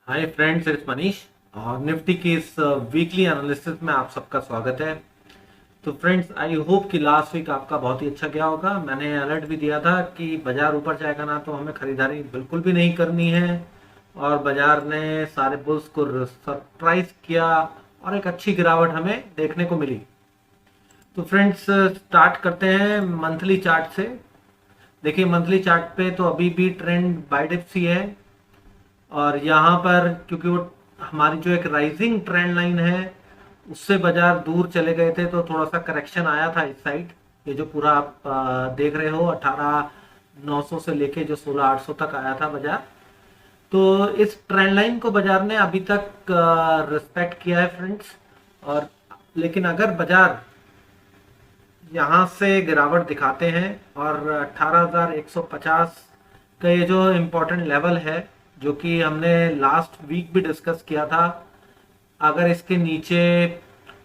Hi friends, it's Manish और Nifty की इस वीकली एनालिसिस में आप सबका स्वागत है। तो फ्रेंड्स, आई होप कि लास्ट वीक आपका बहुत ही अच्छा गया होगा। मैंने अलर्ट भी दिया था कि बाजार ऊपर जाएगा ना तो हमें खरीदारी बिल्कुल भी नहीं करनी है, और बाजार ने सारे बुल्स को सरप्राइज किया और एक अच्छी गिरावट हमें देखने को मिली। तो फ्रेंड्स, स्टार्ट करते हैं मंथली चार्ट से। देखिए, मंथली चार्ट पे तो अभी भी ट्रेंड बाय डिप्स ही है, और यहाँ पर क्योंकि वो हमारी जो एक राइजिंग ट्रेंड लाइन है उससे बाजार दूर चले गए थे, तो थोड़ा सा करेक्शन आया था इस साइड। ये जो पूरा आप देख रहे हो 18,900 से लेके जो 16,800 तक आया था बाजार, तो इस ट्रेंड लाइन को बाजार ने अभी तक रिस्पेक्ट किया है फ्रेंड्स। और लेकिन अगर बाजार यहाँ से गिरावट दिखाते हैं और 18,150 का ये जो इम्पोर्टेंट लेवल है, जो कि हमने लास्ट वीक भी डिस्कस किया था, अगर इसके नीचे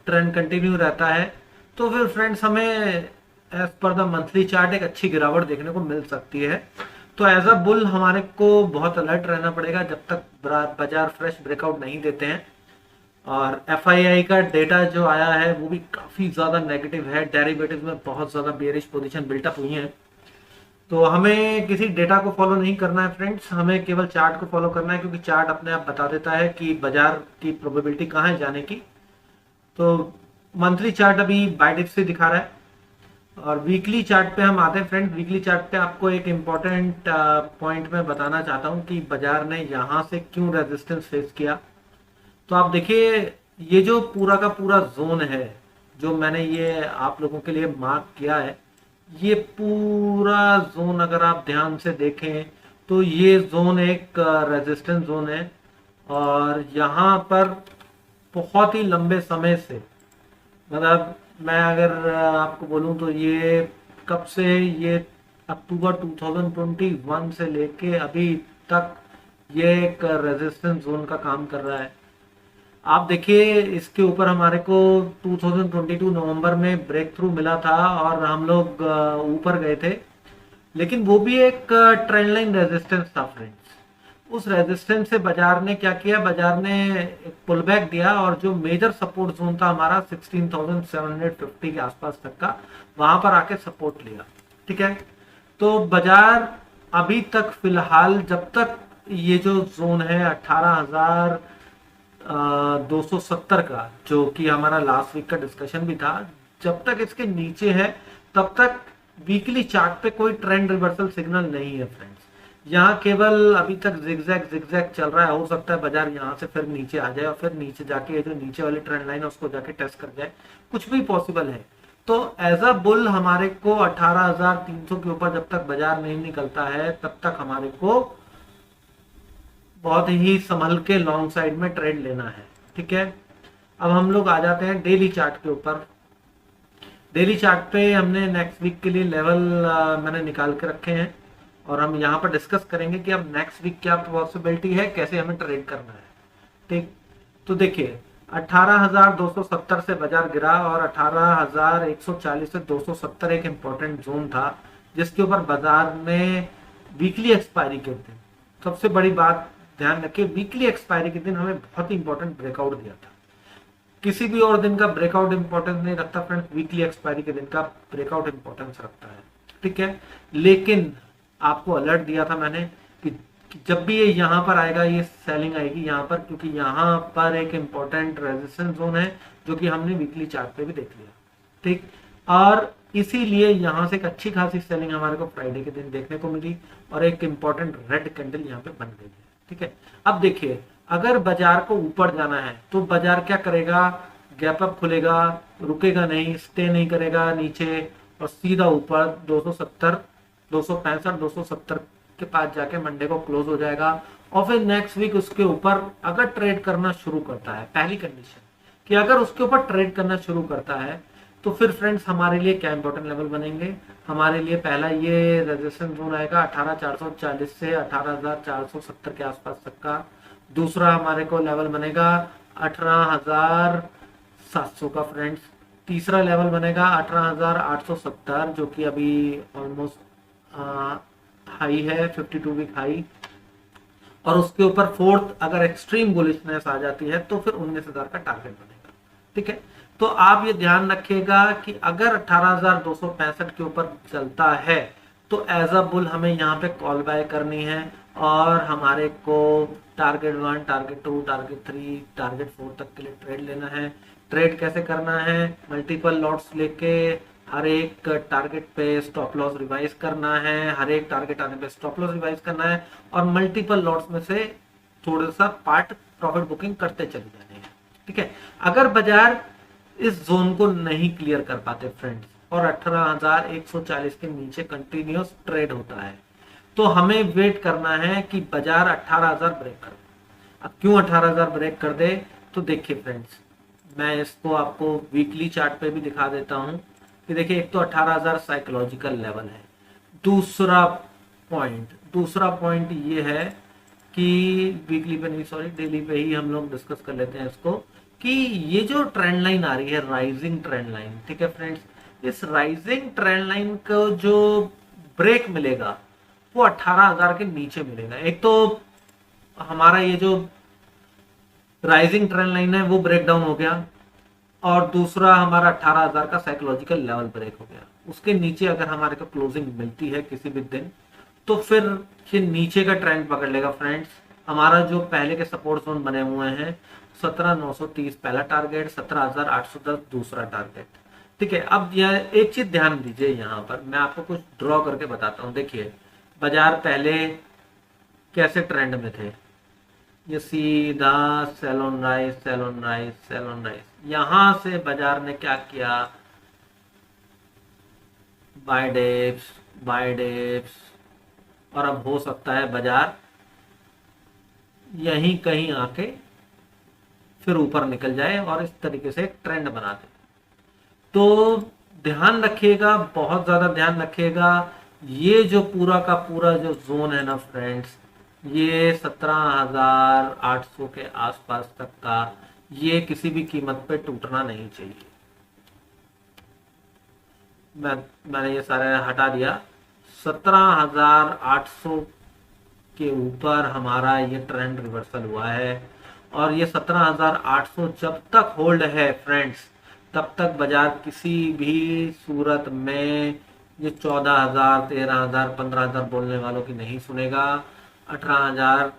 ट्रेंड कंटिन्यू रहता है तो फिर फ्रेंड्स हमें as per the monthly chart एक अच्छी गिरावट देखने को मिल सकती है। तो एज अ बुल हमारे को बहुत अलर्ट रहना पड़ेगा जब तक बाजार फ्रेश ब्रेकआउट नहीं देते हैं। और एफआईआई का डेटा जो आया है वो भी काफी ज्यादा नेगेटिव है, डेरिवेटिव में बहुत ज्यादा बेरिश पोजीशन बिल्टअप हुई है। तो हमें किसी डेटा को फॉलो नहीं करना है फ्रेंड्स, हमें केवल चार्ट को फॉलो करना है, क्योंकि चार्ट अपने आप बता देता है कि बाजार की प्रोबेबिलिटी कहाँ है जाने की। तो मंथली चार्ट अभी बाय डिप से दिखा रहा है, और वीकली चार्ट पे हम आते हैं फ्रेंड्स। वीकली चार्ट पे आपको एक इम्पॉर्टेंट पॉइंट मैं बताना चाहता हूँ कि बाजार ने यहाँ से क्यों रेजिस्टेंस फेस किया। तो आप देखिए, ये जो पूरा का पूरा जोन है जो मैंने ये आप लोगों के लिए मार्क किया है, ये पूरा जोन अगर आप ध्यान से देखें तो ये जोन एक रेजिस्टेंस जोन है। और यहाँ पर बहुत ही लंबे समय से, मतलब मैं अगर आपको बोलूं तो ये कब से, ये अक्टूबर 2021 से लेके अभी तक ये एक रेजिस्टेंस जोन का काम कर रहा है। आप देखिए, इसके ऊपर हमारे को 2022 नवंबर में ब्रेक थ्रू मिला था और हम लोग ऊपर गए थे, लेकिन वो भी एक ट्रेंड लाइन रेजिस्टेंस था फ्रेंड्स। उस रेजिस्टेंस से बाजार ने क्या किया, बाजार ने एक पुल बैक दिया, और जो मेजर सपोर्ट जोन था हमारा 16,750 के आसपास तक का, वहां पर आके सपोर्ट लिया। ठीक है, तो बाजार अभी तक फिलहाल जब तक ये जो जोन है 18,270 का, जो कि हमारा लास्ट वीक का डिस्कशन भी था, जब तक इसके नीचे है तब तक वीकली चार्ट पे कोई ट्रेंड रिवर्सल सिग्नल नहीं है फ्रेंड्स। यहाँ केवल अभी तक जिगजैग जिगजैग चल रहा है। हो सकता है बाजार यहाँ से फिर नीचे आ जाए और फिर नीचे जाके जो नीचे वाली ट्रेंड लाइन है उसको जाके टेस्ट कर जाए, कुछ भी पॉसिबल है। तो एज अ बुल हमारे को 18,300 के ऊपर जब तक बाजार नहीं निकलता है तब तक हमारे को बहुत ही संभल के लॉन्ग साइड में ट्रेड लेना है। ठीक है, अब हम लोग आ जाते हैं डेली चार्ट के ऊपर। डेली चार्ट पे हमने नेक्स्ट वीक के लिए लेवल मैंने निकाल के रखे हैं, और हम यहाँ पर डिस्कस करेंगे कि अब नेक्स्ट वीक क्या पॉसिबिलिटी है, कैसे हमें ट्रेड करना है। ठीक, तो देखिए 18,270 से बाजार गिरा, और 18,140 से 270 एक इंपॉर्टेंट जोन था जिसके ऊपर बाजार ने वीकली एक्सपायरी के दिन, सबसे बड़ी बात ध्यान रखिए, वीकली एक्सपायरी के दिन हमें बहुत ही इंपॉर्टेंट ब्रेकआउट दिया था। किसी भी और दिन का ब्रेकआउट इंपॉर्टेंस नहीं रखता फ्रेंड्स, वीकली एक्सपायरी के दिन का ब्रेकआउट इंपॉर्टेंस रखता है। ठीक है, लेकिन आपको अलर्ट दिया था मैंने कि जब भी ये यहाँ पर आएगा ये सेलिंग आएगी यहाँ पर, क्योंकि यहाँ पर एक इंपॉर्टेंट रेजिस्टेंस जोन है जो कि हमने वीकली चार्ट पे भी देख लिया। ठीक, और इसीलिए यहाँ से एक अच्छी खासी सेलिंग हमारे को फ्राइडे के दिन देखने को मिली, और एक इंपॉर्टेंट रेड कैंडल यहाँ पे बन गई है। ठीक है, अब देखिए, अगर बाजार को ऊपर जाना है तो बाजार क्या करेगा, गैप अप खुलेगा, रुकेगा नहीं, स्टे नहीं करेगा नीचे, और सीधा ऊपर 270, 265, 270 के पास जाके मंडे को क्लोज हो जाएगा। और फिर नेक्स्ट वीक उसके ऊपर अगर ट्रेड करना शुरू करता है, पहली कंडीशन कि अगर उसके ऊपर ट्रेड करना शुरू करता है, तो फिर फ्रेंड्स हमारे लिए क्या इंपॉर्टेंट लेवल बनेंगे। हमारे लिए पहला ये रेजिस्टेंस जोन आएगा 18,440 से 18,470 के आसपास तक का। दूसरा हमारे को लेवल बनेगा 18,700 का फ्रेंड्स। तीसरा लेवल बनेगा 18,870, जो कि अभी ऑलमोस्ट हाई है, 52 वीक हाई। और उसके ऊपर फोर्थ अगर एक्सट्रीम बुलिशनेस आ जाती है तो फिर 19,000 का टारगेट बनेगा। ठीक है, तो आप ये ध्यान रखिएगा कि अगर 18,265 के ऊपर चलता है तो एज अ बुल हमें यहाँ पे कॉल बाय करनी है और हमारे को टारगेट 1, टारगेट 2, टारगेट 3, टारगेट 4 तक के लिए ट्रेड लेना है। ट्रेड कैसे करना है? मल्टीपल लॉट्स लेके हर एक टारगेट पे स्टॉप लॉस रिवाइज करना है, हर एक टारगेट आने पे स्टॉप लॉस रिवाइज करना है और मल्टीपल लॉट्स में से थोड़ा सा पार्ट प्रॉफिट बुकिंग करते चले जाने हैं। ठीक है, अगर बाजार इस जोन को नहीं क्लियर कर पाते फ्रेंड्स और 18,140 के नीचे कंटिन्यूस ट्रेड होता है तो हमें वेट करना है कि बाजार 18,000 ब्रेक कर दे। अब क्यों 18,000 ब्रेक कर दे? तो देखिए फ्रेंड्स, मैं इसको आपको वीकली चार्ट पे भी दिखा देता हूं कि देखिए, एक तो 18,000 साइकोलॉजिकल लेवल है। दूसरा पॉइंट ये है कि वीकली पे नहीं, सॉरी डेली पे ही हम लोग डिस्कस कर लेते हैं इसको, कि ये जो ट्रेंड लाइन आ रही है राइजिंग ट्रेंड लाइन, ठीक है फ्रेंड्स, इस राइजिंग ट्रेंड लाइन को जो ब्रेक मिलेगा वो 18,000 के नीचे मिलेगा। एक तो हमारा ये जो राइजिंग ट्रेंड लाइन है वो ब्रेक डाउन हो गया और दूसरा हमारा 18,000 का साइकोलॉजिकल लेवल ब्रेक हो गया। उसके नीचे अगर हमारे को क्लोजिंग मिलती है किसी भी दिन तो फिर ये नीचे का ट्रेंड पकड़ लेगा फ्रेंड्स। हमारा जो पहले के सपोर्ट जोन बने हुए हैं 17,930 पहला टारगेट, 17,810 दूसरा टारगेट। ठीक है, अब यह एक चीज ध्यान दीजिए, यहाँ पर मैं आपको कुछ ड्रॉ करके बताता हूँ। देखिए बाजार पहले कैसे ट्रेंड में थे, ये सीधा sell on rise, sell on rise, sell on rise, यहां से बाजार ने क्या किया, बाय डिप्स, बाय डिप्स, और अब हो सकता है बाजार यहीं कहीं आके फिर ऊपर निकल जाए और इस तरीके से एक ट्रेंड बना दे। तो ध्यान रखिएगा, बहुत ज्यादा ध्यान रखिएगा, ये जो पूरा का पूरा जो जोन है ना फ्रेंड्स, ये 17,800 के आसपास तक का, ये किसी भी कीमत पे टूटना नहीं चाहिए। मैंने ये सारे हटा दिया। 17,800 के ऊपर हमारा ये ट्रेंड रिवर्सल हुआ है और ये 17,800 जब तक होल्ड है फ्रेंड्स तब तक बाजार किसी भी सूरत में ये 14,000, 13,000, 15,000 बोलने वालों की नहीं सुनेगा। 18,000,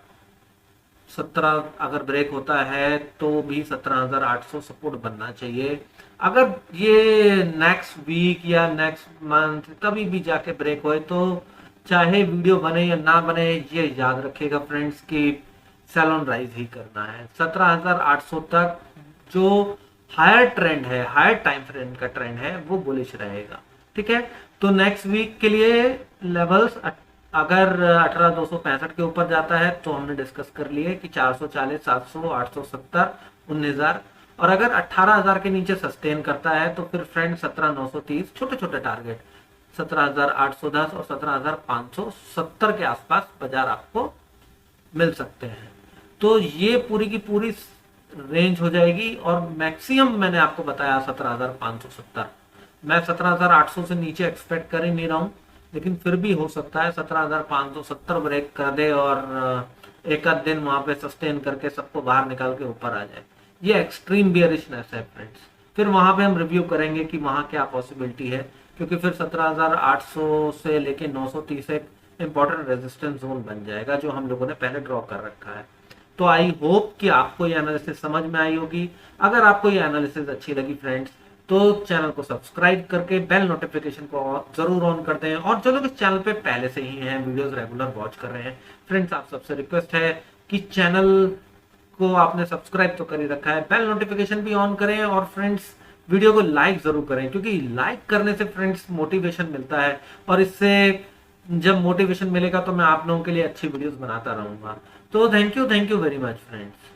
17 अगर ब्रेक होता है तो भी 17,800 सपोर्ट बनना चाहिए। अगर ये नेक्स्ट वीक या नेक्स्ट मंथ कभी भी जाके ब्रेक होए तो चाहे वीडियो बने या ना बने, ये याद रखिएगा फ्रेंड्स कि सेल ऑन राइज ही करना है। 17,800 तक जो हायर ट्रेंड है, हायर टाइम फ्रेम का ट्रेंड है, वो बुलिश रहेगा। ठीक है, तो नेक्स्ट वीक के लिए लेवल्स अगर 18,265 के ऊपर जाता है तो हमने डिस्कस कर लिए कि 440, 700, 870, 19,000, और अगर 18,000 के नीचे सस्टेन करता है तो फिर फ्रेंड 17,930 छोटे छोटे टारगेट 17,810 और 17,570 के आसपास बाजार आपको मिल सकते हैं। तो ये पूरी की पूरी रेंज हो जाएगी और मैक्सिमम मैंने आपको बताया 17,570। मैं 17,800 से नीचे एक्सपेक्ट कर ही नहीं रहा हूँ, लेकिन फिर भी हो सकता है 17,570 ब्रेक कर दे और एक आध दिन वहां पे सस्टेन करके सबको बाहर निकाल के ऊपर आ जाए। ये एक्सट्रीम बियरिशनेस है फ्रेंड्स। फिर वहां पे हम रिव्यू करेंगे कि वहां क्या पॉसिबिलिटी है, क्योंकि फिर 17,800 से लेके 930 एक इंपॉर्टेंट रेजिस्टेंस जोन बन जाएगा जो हम लोगों ने पहले ड्रॉ कर रखा है। तो आई होप कि आपको ये एनालिसिस समझ में आई होगी। अगर आपको ये एनालिसिस अच्छी लगी फ्रेंड्स तो चैनल को सब्सक्राइब करके बेल नोटिफिकेशन को जरूर ऑन कर दें, और जो लोग इस चैनल पे पहले से ही हैं, वीडियोस रेगुलर वॉच कर रहे हैं फ्रेंड्स, आप सबसे रिक्वेस्ट है कि चैनल को आपने सब्सक्राइब तो कर ही रखा है, बेल नोटिफिकेशन भी ऑन करें और फ्रेंड्स वीडियो को लाइक जरूर करें, क्योंकि लाइक करने से फ्रेंड्स मोटिवेशन मिलता है और इससे जब मोटिवेशन मिलेगा तो मैं आप लोगों के लिए अच्छी वीडियोस बनाता रहूंगा। तो thank you very much friends.